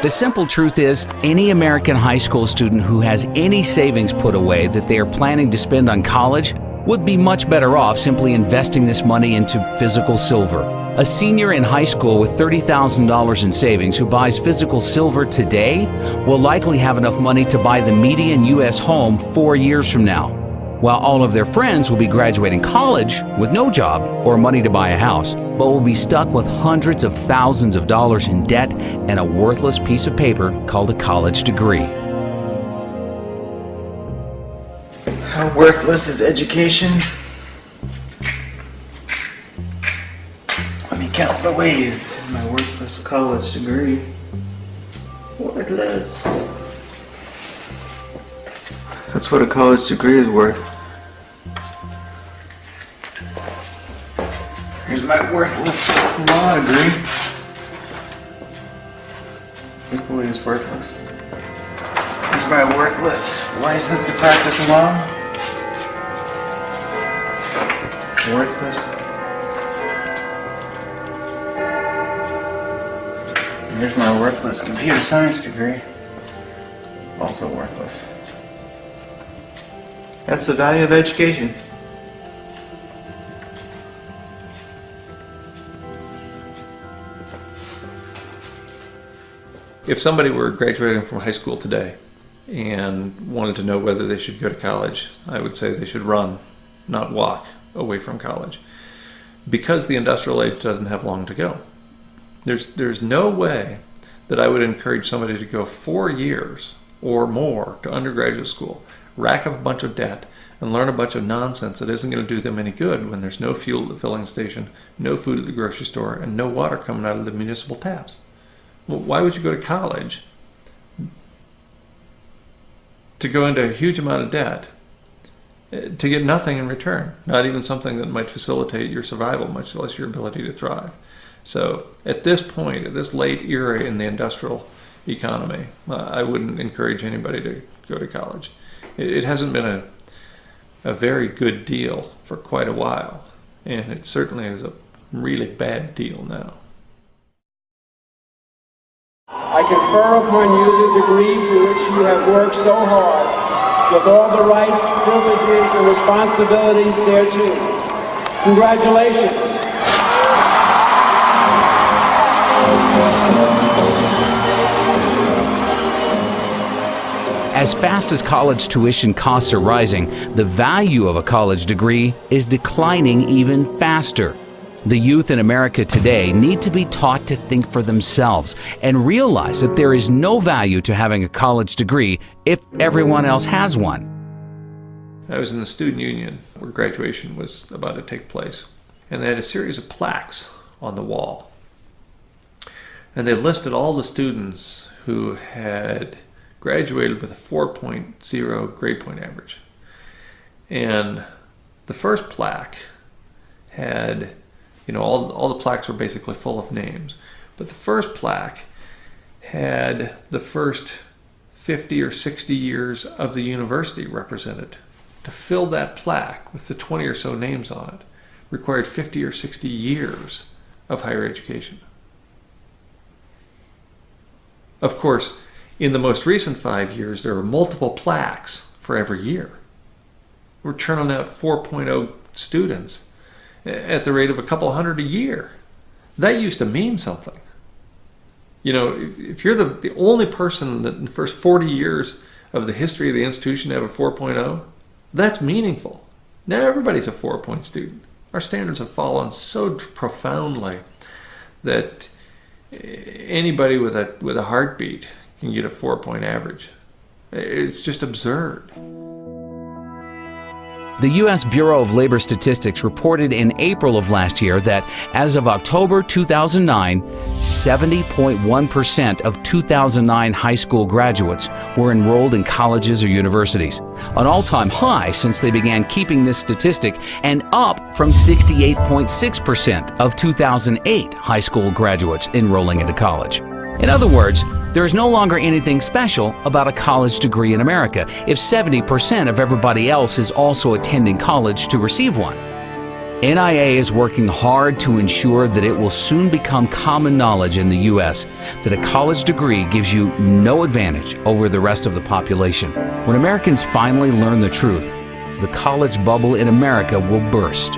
The simple truth is, any American high school student who has any savings put away that they are planning to spend on college would be much better off simply investing this money into physical silver. A senior in high school with $30,000 in savings who buys physical silver today will likely have enough money to buy the median U.S. home 4 years from now, while all of their friends will be graduating college with no job or money to buy a house, but will be stuck with hundreds of thousands of dollars in debt and a worthless piece of paper called a college degree. How worthless is education? Let me count the ways in my worthless college degree. Worthless. That's what a college degree is worth. Here's my worthless law degree. Equally as worthless. Here's my worthless license to practice law. Worthless. Here's my worthless computer science degree. Also worthless. That's the value of education. If somebody were graduating from high school today and wanted to know whether they should go to college, I would say they should run, not walk, away from college. Because the industrial age doesn't have long to go. There's no way that I would encourage somebody to go 4 years or more to undergraduate school, rack up a bunch of debt, and learn a bunch of nonsense that isn't going to do them any good when there's no fuel at the filling station, no food at the grocery store, and no water coming out of the municipal taps. Well, why would you go to college to go into a huge amount of debt to get nothing in return, not even something that might facilitate your survival, much less your ability to thrive? So at this point, at this late era in the industrial economy, I wouldn't encourage anybody to go to college. It hasn't been a very good deal for quite a while, and it certainly is a really bad deal now. I confer upon you the degree for which you have worked so hard, with all the rights, privileges, and responsibilities thereto. Congratulations. As fast as college tuition costs are rising, the value of a college degree is declining even faster. The youth in America today need to be taught to think for themselves and realize that there is no value to having a college degree if everyone else has one. I was in the student union where graduation was about to take place, and they had a series of plaques on the wall. And they listed all the students who had graduated with a 4.0 grade point average. And the first plaque had, all the plaques were basically full of names. But the first plaque had the first 50 or 60 years of the university represented. To fill that plaque with the 20 or so names on it required 50 or 60 years of higher education. Of course, in the most recent 5 years, there were multiple plaques for every year. We're churning out 4.0 students at the rate of a couple hundred a year. That used to mean something. If you're the only person in the first 40 years of the history of the institution to have a 4.0, that's meaningful. Now everybody's a 4-point student. Our standards have fallen so profoundly that anybody with a heartbeat can get a 4-point average. It's just absurd. The U.S. Bureau of Labor Statistics reported in April of last year that as of October 2009, 70.1% of 2009 high school graduates were enrolled in colleges or universities, an all-time high since they began keeping this statistic, and up from 68.6% of 2008 high school graduates enrolling into college. In other words, there is no longer anything special about a college degree in America if 70% of everybody else is also attending college to receive one. NIA is working hard to ensure that it will soon become common knowledge in the U.S. that a college degree gives you no advantage over the rest of the population. When Americans finally learn the truth, the college bubble in America will burst.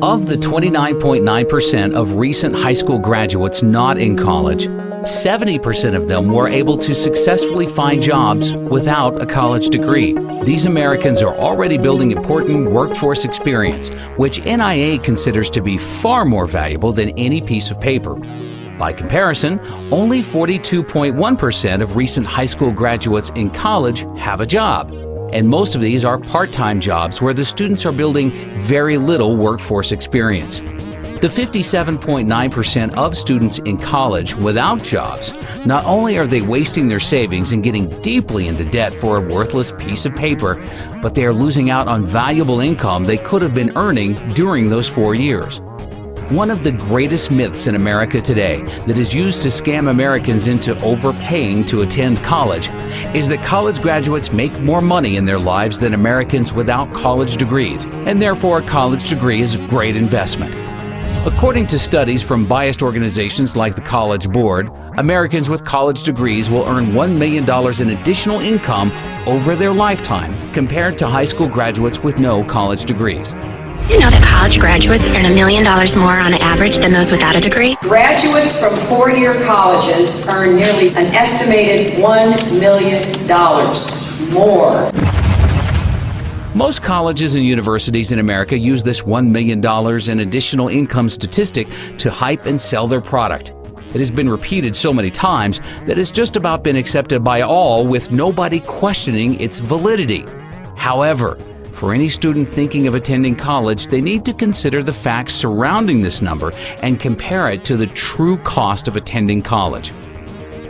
Of the 29.9% of recent high school graduates not in college, 70% of them were able to successfully find jobs without a college degree. These Americans are already building important workforce experience, which NIA considers to be far more valuable than any piece of paper. By comparison, only 42.1% of recent high school graduates in college have a job. And most of these are part-time jobs where the students are building very little workforce experience. The 57.9% of students in college without jobs, not only are they wasting their savings and getting deeply into debt for a worthless piece of paper, but they are losing out on valuable income they could have been earning during those 4 years. One of the greatest myths in America today that is used to scam Americans into overpaying to attend college is that college graduates make more money in their lives than Americans without college degrees, and therefore a college degree is a great investment. According to studies from biased organizations like the College Board, Americans with college degrees will earn $1 million in additional income over their lifetime compared to high school graduates with no college degrees. You know that college graduates earn $1 million more on average than those without a degree? Graduates from four-year colleges earn nearly an estimated $1 million more. Most colleges and universities in America use this $1 million in additional income statistic to hype and sell their product. It has been repeated so many times that it's just about been accepted by all with nobody questioning its validity. However, for any student thinking of attending college, they need to consider the facts surrounding this number and compare it to the true cost of attending college.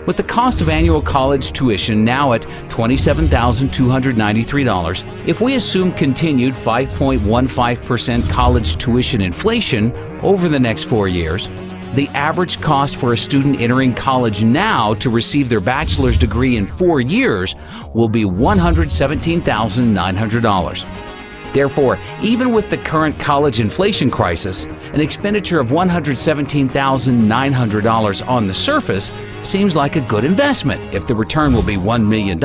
With the cost of annual college tuition now at $27,293, if we assume continued 5.15% college tuition inflation over the next 4 years, the average cost for a student entering college now to receive their bachelor's degree in 4 years will be $117,900. Therefore, even with the current college inflation crisis, an expenditure of $117,900 on the surface seems like a good investment if the return will be $1 million.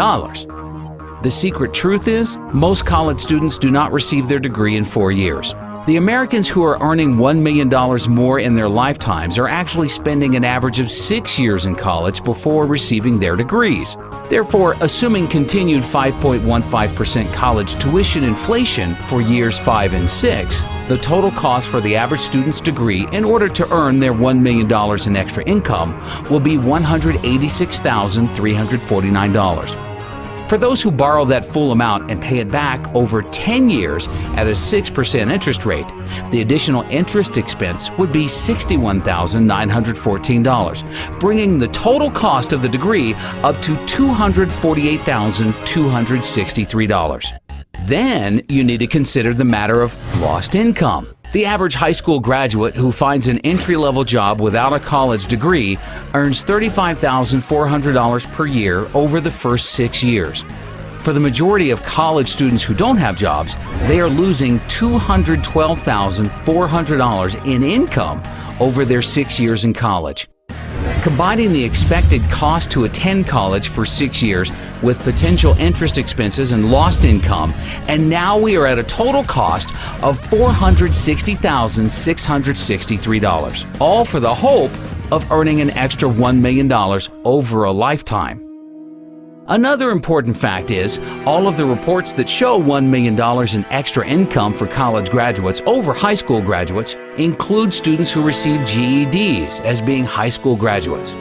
The secret truth is, most college students do not receive their degree in 4 years. The Americans who are earning $1 million more in their lifetimes are actually spending an average of 6 years in college before receiving their degrees. Therefore, assuming continued 5.15% college tuition inflation for years 5 and 6, the total cost for the average student's degree in order to earn their $1 million in extra income will be $186,349. For those who borrow that full amount and pay it back over 10 years at a 6% interest rate, the additional interest expense would be $61,914, bringing the total cost of the degree up to $248,263. Then you need to consider the matter of lost income. The average high school graduate who finds an entry-level job without a college degree earns $35,400 per year over the first 6 years. For the majority of college students who don't have jobs, they are losing $212,400 in income over their 6 years in college. Combining the expected cost to attend college for 6 years with potential interest expenses and lost income, and now we are at a total cost of $460,663, all for the hope of earning an extra $1 million over a lifetime. Another important fact is, all of the reports that show $1 million in extra income for college graduates over high school graduates include students who receive GEDs as being high school graduates.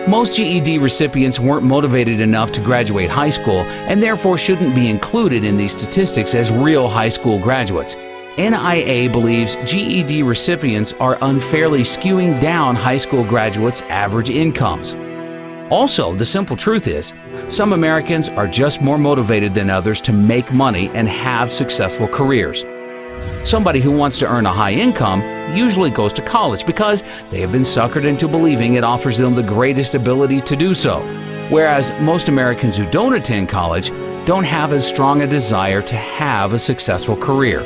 Most GED recipients weren't motivated enough to graduate high school and therefore shouldn't be included in these statistics as real high school graduates. NIA believes GED recipients are unfairly skewing down high school graduates' average incomes. Also, the simple truth is, some Americans are just more motivated than others to make money and have successful careers. Somebody who wants to earn a high income usually goes to college because they have been suckered into believing it offers them the greatest ability to do so. Whereas most Americans who don't attend college don't have as strong a desire to have a successful career.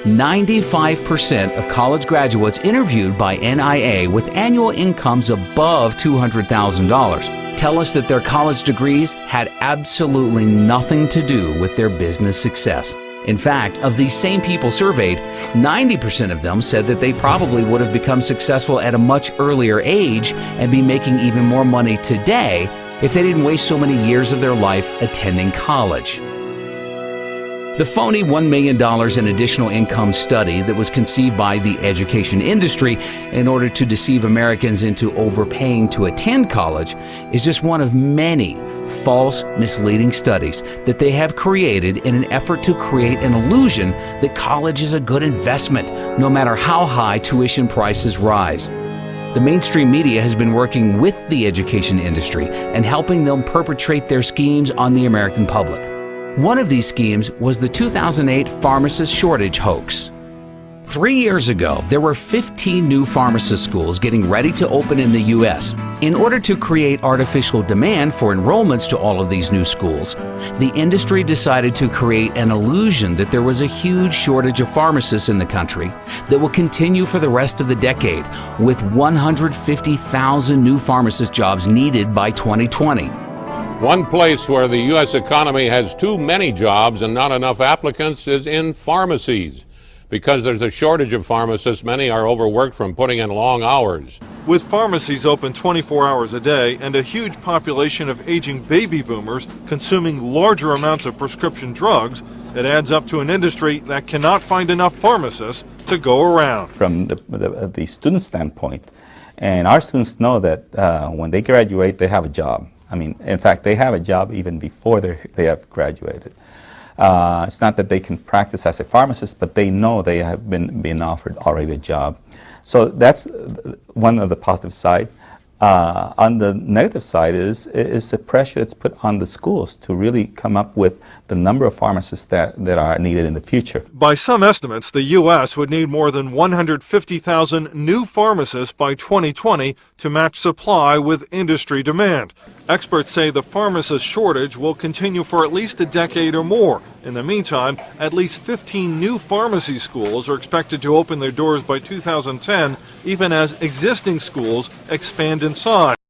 95% of college graduates interviewed by NIA with annual incomes above $200,000 tell us that their college degrees had absolutely nothing to do with their business success. In fact, of these same people surveyed, 90% of them said that they probably would have become successful at a much earlier age and be making even more money today if they didn't waste so many years of their life attending college. The phony $1 million in additional income study that was conceived by the education industry in order to deceive Americans into overpaying to attend college is just one of many false, misleading studies that they have created in an effort to create an illusion that college is a good investment, no matter how high tuition prices rise. The mainstream media has been working with the education industry and helping them perpetrate their schemes on the American public. One of these schemes was the 2008 pharmacist shortage hoax. 3 years ago, there were 15 new pharmacist schools getting ready to open in the U.S. In order to create artificial demand for enrollments to all of these new schools, the industry decided to create an illusion that there was a huge shortage of pharmacists in the country that will continue for the rest of the decade, with 150,000 new pharmacist jobs needed by 2020. One place where the U.S. economy has too many jobs and not enough applicants is in pharmacies. Because there's a shortage of pharmacists, many are overworked from putting in long hours. With pharmacies open 24 hours a day and a huge population of aging baby boomers consuming larger amounts of prescription drugs, it adds up to an industry that cannot find enough pharmacists to go around. From the student standpoint, and our students know that when they graduate, they have a job. I mean, in fact, they have a job even before they have graduated. It's not that they can practice as a pharmacist, but they know they have been offered already a job. So that's one of the positive side. On the negative side is the pressure that's put on the schools to really come up with the number of pharmacists that are needed in the future. By some estimates, the U.S. would need more than 150,000 new pharmacists by 2020 to match supply with industry demand. Experts say the pharmacist shortage will continue for at least a decade or more. In the meantime, at least 15 new pharmacy schools are expected to open their doors by 2010, even as existing schools expand in size.